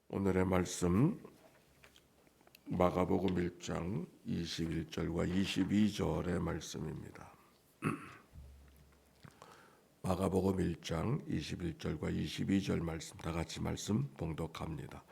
오늘의 말씀 마가복음 1장 21절과 22절의 말씀입니다. 마가복음 1장 21절과 22절 말씀 다 같이 말씀 봉독합니다.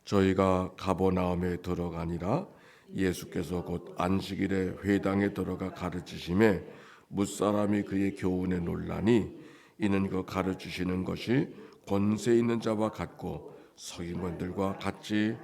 저희가 가버나움에 들어가니라 예수께서 곧 안식일에 회당에 들어가 가르치심에 뭇사람이 그의 교훈에 놀라니 이는 그 가르치시는 것이 권세 있는 자와 같고 서기관들과 같지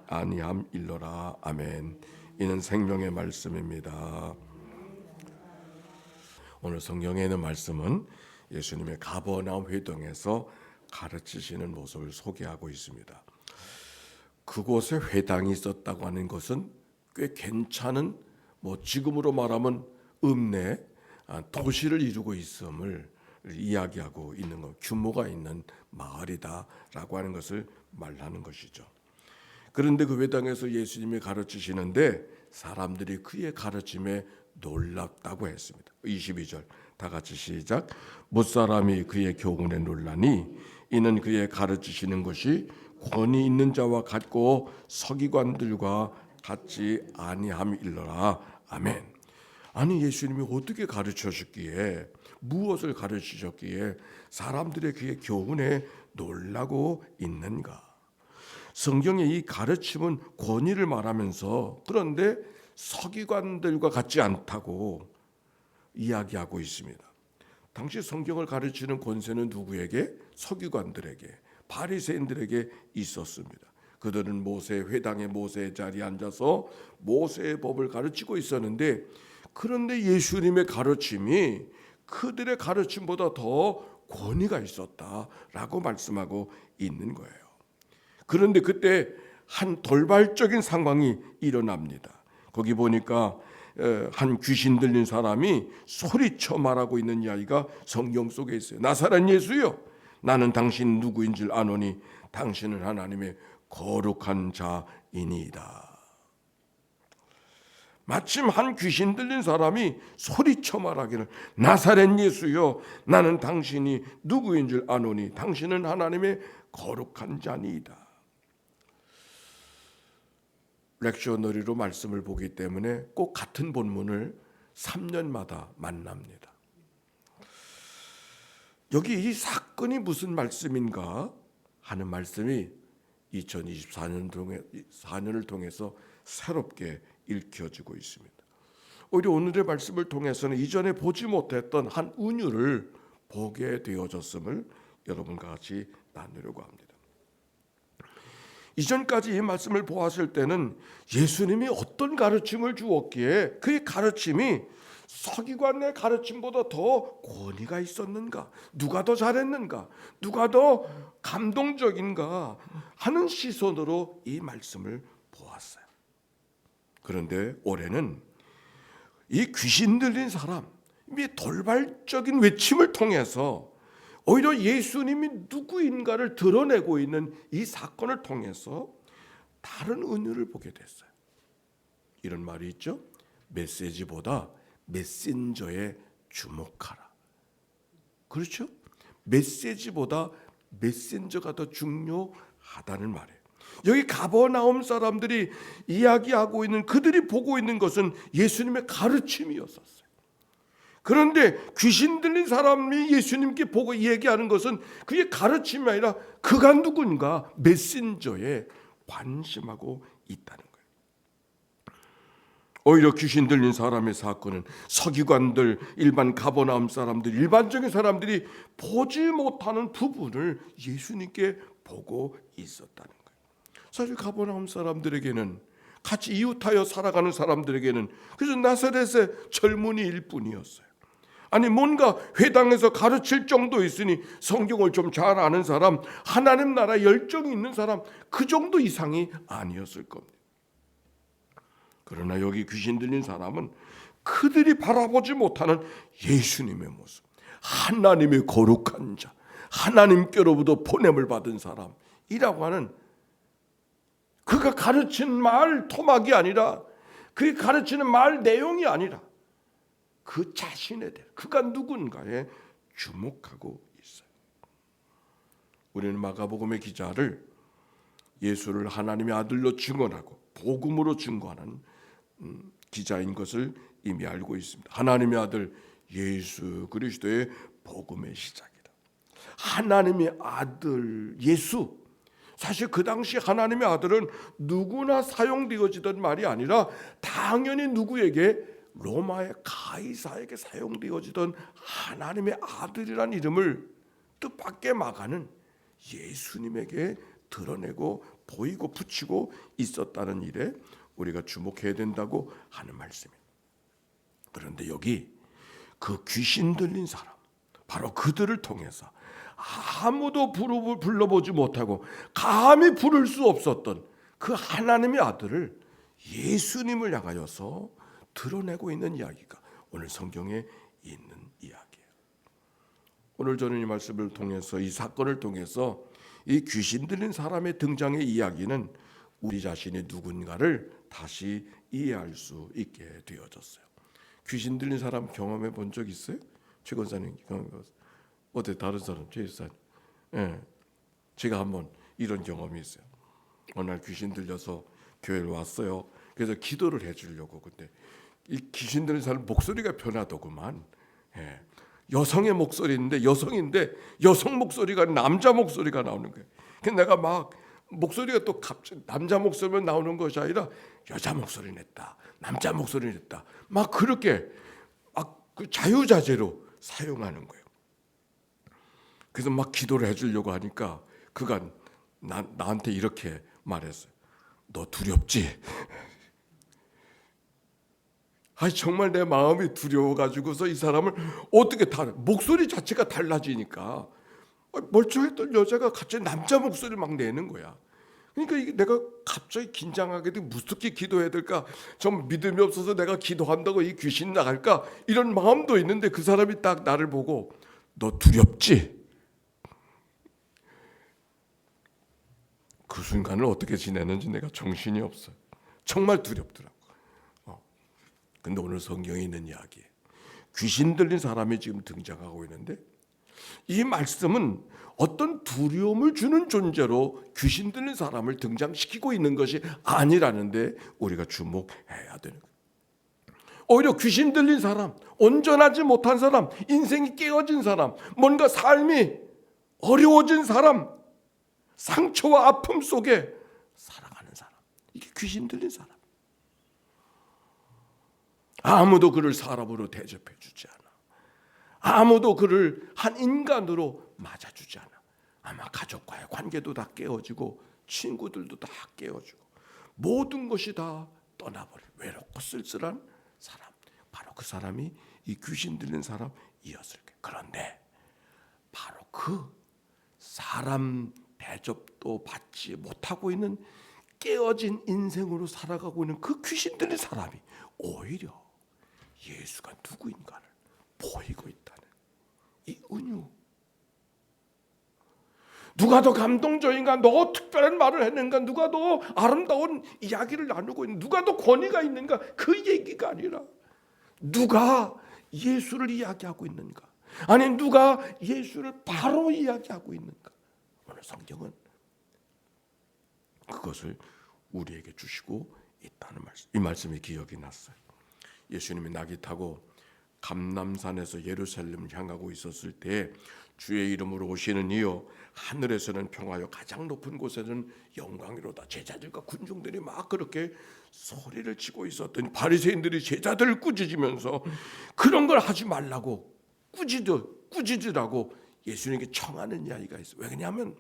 아니함일러라. 아멘. 이는 생명의 말씀입니다. 오늘 성경에 있는 말씀은 예수님의 가버나움 회당에서 가르치시는 모습을 소개하고 있습니다. 그곳에 회당이 있었다고 하는 것은 꽤 괜찮은 지금으로 말하면 읍내 도시를 이루고 있음을 이야기하고 있는 것, 규모가 있는 마을이다라고 하는 것을 말하는 것이죠. 그런데 그 회당에서 예수님이 가르치시는데 사람들이 그의 가르침에 놀랍다고 했습니다. 22절 다 같이 시작. 뭇사람이 그의 교훈에 놀라니 이는 그의 가르치시는 것이 권위 있는 자와 같고 서기관들과 같지 아니함일러라. 아멘. 아니 예수님이 어떻게 가르치셨기에 무엇을 가르치셨기에 사람들의 그의 교훈에 놀라고 있는가? 성경의 이 가르침은 권위를 말하면서 그런데 서기관들과 같지 않다고 이야기하고 있습니다. 당시 성경을 가르치는 권세는 누구에게? 서기관들에게, 바리새인들에게 있었습니다. 그들은 회당의 모세의 자리에 앉아서 모세의 법을 가르치고 있었는데 그런데 예수님의 가르침이 그들의 가르침보다 더 권위가 있었다라고 말씀하고 있는 거예요. 그런데 그때 한 돌발적인 상황이 일어납니다. 거기 보니까 한 귀신 들린 사람이 소리쳐 말하고 있는 이야기가 성경 속에 있어요. 나사렛 예수여, 나는 당신 누구인 줄 아노니 당신은 하나님의 거룩한 자이니이다. 마침 한 귀신 들린 사람이 소리쳐 말하기를 나사렛 예수여, 나는 당신이 누구인 줄 아노니 당신은 하나님의 거룩한 자니이다. 렉셔너리로 말씀을 보기 때문에 꼭 같은 본문을 3년마다 만납니다. 여기 이 사건이 무슨 말씀인가 하는 말씀이 2024년을 통해서 새롭게 읽혀지고 있습니다. 오히려 오늘의 말씀을 통해서는 이전에 보지 못했던 한 은유를 보게 되어졌음을 여러분과 같이 나누려고 합니다. 이전까지 이 말씀을 보았을 때는 예수님이 어떤 가르침을 주었기에 그의 가르침이 서기관의 가르침보다 더 권위가 있었는가? 누가 더 잘했는가? 누가 더 감동적인가? 하는 시선으로 이 말씀을 보았어요. 그런데 올해는 이 귀신 들린 사람이 돌발적인 외침을 통해서 오히려 예수님이 누구인가를 드러내고 있는 이 사건을 통해서 다른 은유를 보게 됐어요. 이런 말이 있죠. 메시지보다 메신저에 주목하라. 그렇죠? 메시지보다 메신저가 더 중요하다는 말이에요. 여기 가버나움 사람들이 이야기하고 있는, 그들이 보고 있는 것은 예수님의 가르침이었었어요. 그런데 귀신 들린 사람이 예수님께 보고 얘기하는 것은 그의 가르침이 아니라 그가 누군가 메신저에 관심하고 있다는 거예요. 오히려 귀신 들린 사람의 사건은 서기관들, 일반 가버나움 사람들, 일반적인 사람들이 보지 못하는 부분을 예수님께 보고 있었다는 거예요. 사실 가버나움 사람들에게는, 같이 이웃하여 살아가는 사람들에게는 그래서 나사렛의 젊은이일 뿐이었어요. 아니 뭔가 회당에서 가르칠 정도 있으니 성경을 좀 잘 아는 사람, 하나님 나라 열정이 있는 사람, 그 정도 이상이 아니었을 겁니다. 그러나 여기 귀신 들린 사람은 그들이 바라보지 못하는 예수님의 모습, 하나님의 거룩한 자, 하나님께로부터 보냄을 받은 사람이라고 하는, 그가 가르친 말 토막이 아니라, 그가 가르치는 말 내용이 아니라 그 자신에 대해, 그가 누군가에 주목하고 있어요. 우리는 마가복음의 기자를 예수를 하나님의 아들로 증언하고 복음으로 증거하는 기자인 것을 이미 알고 있습니다. 하나님의 아들 예수 그리스도의 복음의 시작이다. 하나님의 아들 예수, 사실 그 당시 하나님의 아들은 누구나 사용되어지던 말이 아니라 당연히 누구에게, 로마의 가이사에게 사용되어지던 하나님의 아들이란 이름을 뜻밖의 막아는 예수님에게 드러내고 보이고 붙이고 있었다는 일에 우리가 주목해야 된다고 하는 말씀입니다. 그런데 여기 그 귀신 들린 사람, 바로 그들을 통해서 아무도 불러보지 못하고 감히 부를 수 없었던 그 하나님의 아들을, 예수님을 향하여서 드러내고 있는 이야기가 오늘 성경에 있는 이야기예요. 오늘 저는 이 말씀을 통해서, 이 사건을 통해서 이 귀신 들린 사람의 등장의 이야기는 우리 자신이 누군가를 다시 이해할 수 있게 되어졌어요. 귀신 들린 사람 경험해 본 적 있어요? 최 권사님 경험해 봤어요? 어때, 다른 사람, 최 권사님? 예, 제가 한번 이런 경험이 있어요. 어느 날 귀신 들려서 교회를 왔어요. 그래서 기도를 해주려고. 근데 이 귀신 들린 사람 목소리가 변하더구만. 예. 여성의 목소리인데, 여성인데 여성 목소리가 남자 목소리가 나오는 거예요. 그래서 내가 막 목소리가 또 갑자기 남자 목소리만 나오는 것이 아니라 여자 목소리 냈다, 남자 목소리 냈다, 막 그렇게 막 그 자유자재로 사용하는 거예요. 그래서 막 기도를 해주려고 하니까 그가 나한테 이렇게 말했어요. 너 두렵지? 아니 정말 내 마음이 두려워가지고서 이 사람을 어떻게 목소리 자체가 달라지니까 멀쩡했던 여자가 갑자기 남자 목소리를 막 내는 거야. 그러니까 이게 내가 갑자기 긴장하게 되고 무섭게 기도해야 될까, 좀 믿음이 없어서 내가 기도한다고 이 귀신 나갈까, 이런 마음도 있는데 그 사람이 딱 나를 보고 너 두렵지? 그 순간을 어떻게 지내는지 내가 정신이 없어요. 정말 두렵더라고. 근데 오늘 성경에 있는 이야기에 귀신 들린 사람이 지금 등장하고 있는데, 이 말씀은 어떤 두려움을 주는 존재로 귀신 들린 사람을 등장시키고 있는 것이 아니라는데 우리가 주목해야 되는 거예요. 오히려 귀신 들린 사람, 온전하지 못한 사람, 인생이 깨어진 사람, 뭔가 삶이 어려워진 사람, 상처와 아픔 속에 살아가는 사람, 이게 귀신 들린 사람. 아무도 그를 사람으로 대접해 주지 않아. 아무도 그를 한 인간으로 맞아주지 않아. 아마 가족과의 관계도 다 깨어지고 친구들도 다 깨어지고 모든 것이 다 떠나버린 외롭고 쓸쓸한 사람, 바로 그 사람이 이 귀신 들린 사람이었을 거예요. 그런데 바로 그 사람 대접도 받지 못하고 있는 깨어진 인생으로 살아가고 있는 그 귀신 들린 사람이 오히려 예수가 누구인가를 보이고 있다는 이 은유. 누가 더 감동적인가, 더 특별한 말을 했는가, 누가 더 아름다운 이야기를 나누고 있는가, 누가 더 권위가 있는가, 그 얘기가 아니라 누가 예수를 이야기하고 있는가, 아니 누가 예수를 바로 이야기하고 있는가. 오늘 성경은 그것을 우리에게 주시고 있다는 말씀. 이 말씀이 기억이 났어요. 예수님이 낙이 타고 감람산에서 예루살렘을 향하고 있었을 때 주의 이름으로 오시는 이여 하늘에서는 평화요 가장 높은 곳에는 영광이로다. 제자들과 군중들이 막 그렇게 소리를 치고 있었더니 바리새인들이 제자들을 꾸짖으면서 그런 걸 하지 말라고 꾸짖으라고 예수님께 청하는 이야기가 있어요. 왜냐하면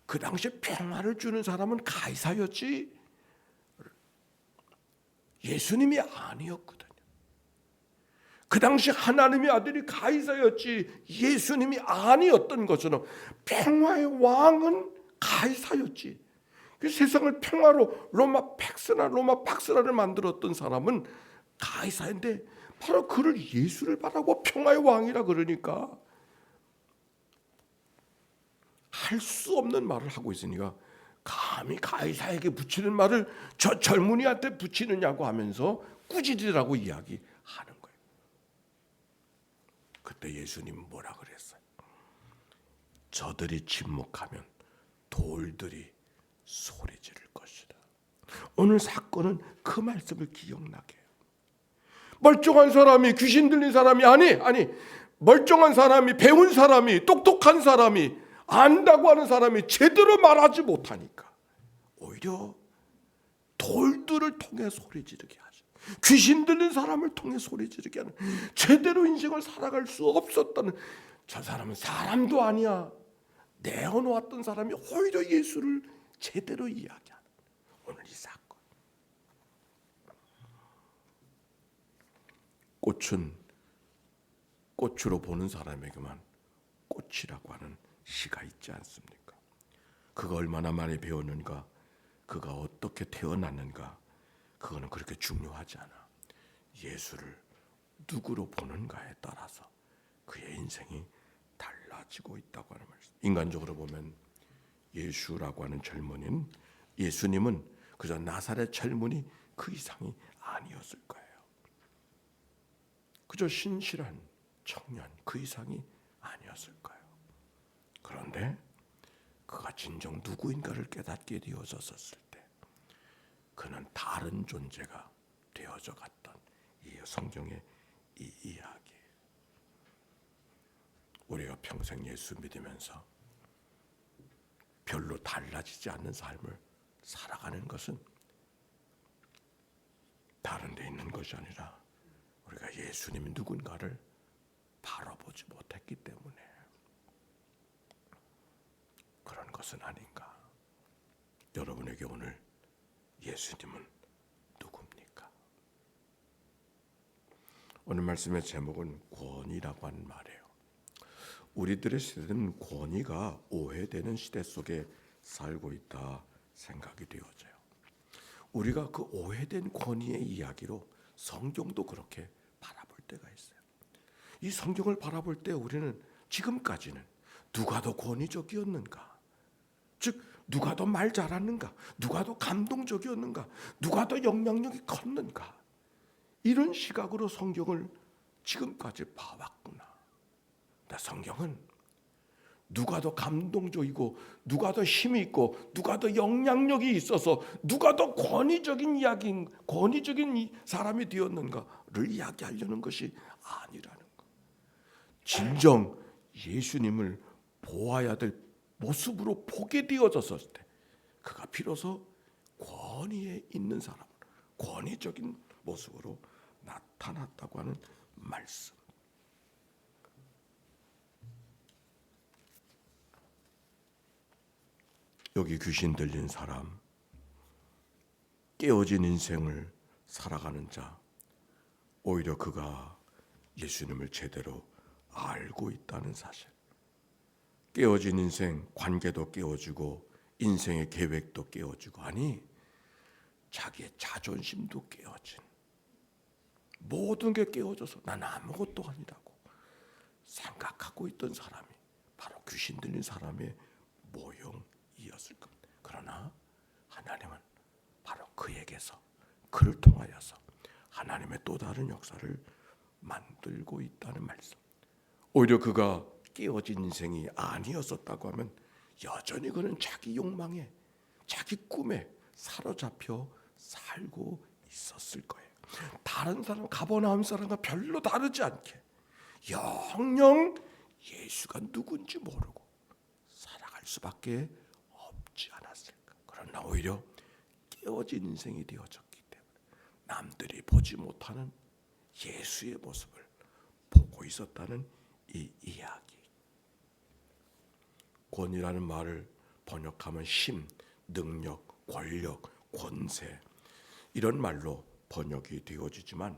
그 당시에 평화를 주는 사람은 가이사였지 예수님이 아니었거든요. 그 당시 하나님의 아들이 가이사였지 예수님이 아니었던 것처럼 평화의 왕은 가이사였지. 그 세상을 평화로 로마 박스라를 만들었던 사람은 가이사인데 바로 그를 예수를 바라고 평화의 왕이라 그러니까 할 수 없는 말을 하고 있으니까 감히 가이사에게 붙이는 말을 저 젊은이한테 붙이느냐고 하면서 꾸짖으라고 이야기하는 거예요. 그때 예수님은 뭐라 그랬어요? 저들이 침묵하면 돌들이 소리 지를 것이다. 오늘 사건은 그 말씀을 기억나게 해요. 멀쩡한 사람이, 귀신 들린 사람이, 아니 멀쩡한 사람이, 배운 사람이, 똑똑한 사람이, 안다고 하는 사람이 제대로 말하지 못하니까 오히려 돌들을 통해 소리 지르게 하죠. 귀신 들린 사람을 통해 소리 지르게 하는, 제대로 인생을 살아갈 수 없었다는, 저 사람은 사람도 아니야 내어놓았던 사람이 오히려 예수를 제대로 이야기하는 오늘 이 사건. 꽃은 꽃으로 보는 사람에게만 꽃이라고 하는 시가 있지 않습니까? 그가 얼마나 많이 배웠는가, 그가 어떻게 태어났는가, 그거는 그렇게 중요하지 않아. 예수를 누구로 보는가에 따라서 그의 인생이 달라지고 있다고 하는 말씀. 인간적으로 보면 예수라고 하는 젊은이는, 예수님은 그저 나사렛 젊은이 그 이상이 아니었을 거예요. 그저 신실한 청년 그 이상이 아니었을 거예요. 그런데 그가 진정 누구인가를 깨닫게 되어졌을 때 그는 다른 존재가 되어져 갔던 이 성경의 이 이야기. 우리가 평생 예수 믿으면서 별로 달라지지 않는 삶을 살아가는 것은 다른 데 있는 것이 아니라 우리가 예수님이 누군가를 바라보지 못했기 때문에 그런 것은 아닌가. 여러분에게 오늘 예수님은 누굽니까? 오늘 말씀의 제목은 권위라고 하는 말이에요. 우리들의 시대는 권위가 오해되는 시대 속에 살고 있다 생각이 되어져요. 우리가 그 오해된 권위의 이야기로 성경도 그렇게 바라볼 때가 있어요. 이 성경을 바라볼 때 우리는 지금까지는 누가 더 권위적이었는가, 즉 누가 더 말 잘하는가, 누가 더 감동적이었는가, 누가 더 영향력이 컸는가, 이런 시각으로 성경을 지금까지 봐왔구나. 근데 성경은 누가 더 감동적이고 누가 더 힘이 있고 누가 더 영향력이 있어서 누가 더 권위적인 이야기인, 권위적인 사람이 되었는가를 이야기하려는 것이 아니라는 것. 진정 예수님을 보아야 될 모습으로 보게 되어졌을 때 그가 비로소 권위에 있는 사람, 권위적인 모습으로 나타났다고 하는 말씀. 여기 귀신 들린 사람, 깨어진 인생을 살아가는 자, 오히려 그가 예수님을 제대로 알고 있다는 사실. 깨어진 인생, 관계도 깨어지고 인생의 계획도 깨어지고, 아니 자기의 자존심도 깨어진, 모든 게 깨어져서 난 아무것도 아니라고 생각하고 있던 사람이 바로 귀신 들린 사람의 모형이었을 겁니다. 그러나 하나님은 바로 그에게서, 그를 통하여서 하나님의 또 다른 역사를 만들고 있다는 말씀. 오히려 그가 깨어진 인생이 아니었었다고 하면 여전히 그는 자기 욕망에, 자기 꿈에 사로잡혀 살고 있었을 거예요. 다른 사람, 가버나움 사람과 별로 다르지 않게 영영 예수가 누군지 모르고 살아갈 수밖에 없지 않았을까. 그러나 오히려 깨어진 인생이 되어졌기 때문에 남들이 보지 못하는 예수의 모습을 보고 있었다는 이 이야기. 권위라는 말을 번역하면 힘, 능력, 권력, 권세, 이런 말로 번역이 되어지지만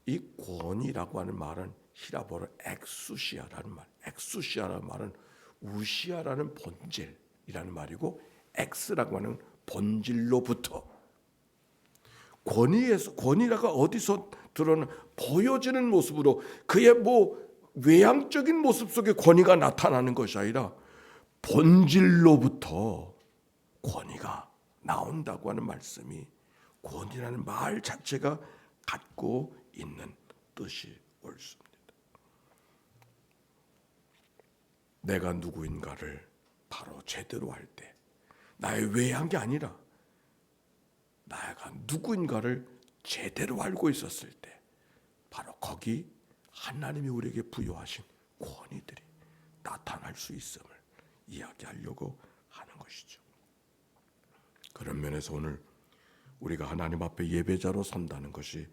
이 권위라고 하는 말은 히라보로 엑수시아라는 말, 엑수시아라는 말은 우시아라는 본질이라는 말이고, 엑스라고 하는 본질로부터, 권위라가 어디서 드러나 보여지는 모습으로 그의 외향적인 모습 속에 권위가 나타나는 것이 아니라 본질로부터 권위가 나온다고 하는 말씀이, 권위라는 말 자체가 갖고 있는 뜻이 옳습니다. 내가 누구인가를 바로 제대로 할 때, 나의 외한 게 아니라 나가 누구인가를 제대로 알고 있었을 때 바로 거기 하나님이 우리에게 부여하신 권위들이 나타날 수 있음을 이야기하려고 하는 것이죠. 그런 면에서 오늘 우리가 하나님 앞에 예배자로 선다는 것이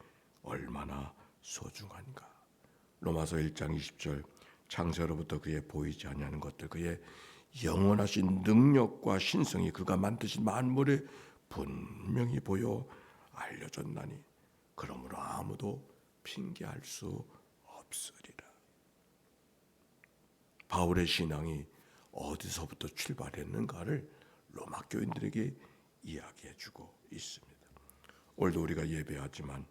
얼마나 소중한가. 로마서 1장 20절 창세로부터 그의 보이지 아니하는 것들 그의 영원하신 능력과 신성이 그가 만드신 만물에 분명히 보여 알려졌나니 그러므로 아무도 핑계할 수 없으리라. 바울의 신앙이 어디서부터 출발했는가를 로마 교인들에게 이야기해주고 있습니다. 오늘도 우리가 예배하지만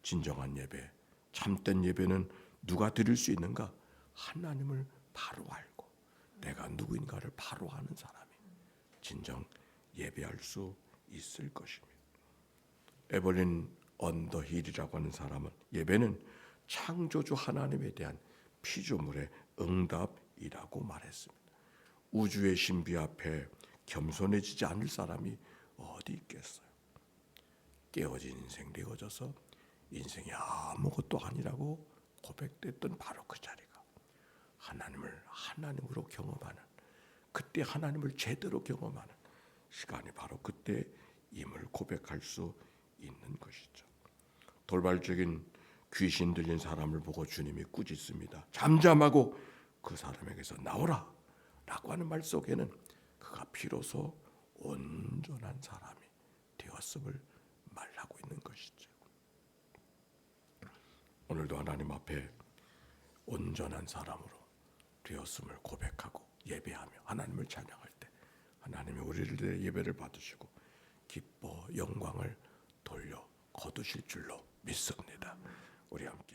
진정한 예배, 참된 예배는 누가 드릴 수 있는가? 하나님을 바로 알고 내가 누구인가를 바로 아는 사람이 진정 예배할 수 있을 것입니다. 에벌린 언더힐이라고 하는 사람은 예배는 창조주 하나님에 대한 피조물의 응답이라고 말했습니다. 우주의 신비 앞에 겸손해지지 않을 사람이 어디 있겠어요? 깨어진 인생 되어져서 인생이 아무것도 아니라고 고백됐던 바로 그 자리가 하나님을 하나님으로 경험하는, 그때 하나님을 제대로 경험하는 시간이 바로 그때임을 고백할 수 있는 것이죠. 돌발적인 귀신 들린 사람을 보고 주님이 꾸짖습니다. 잠잠하고 그 사람에게서 나오라 라고 하는 말 속에는 그가 비로소 온전한 사람이 되었음을 말하고 있는 것이죠. 오늘도 하나님 앞에 온전한 사람으로 되었음을 고백하고 예배하며 하나님을 찬양할 때 하나님이 우리를 예배를 받으시고 기뻐 영광을 돌려 거두실 줄로 믿습니다. 우리 함께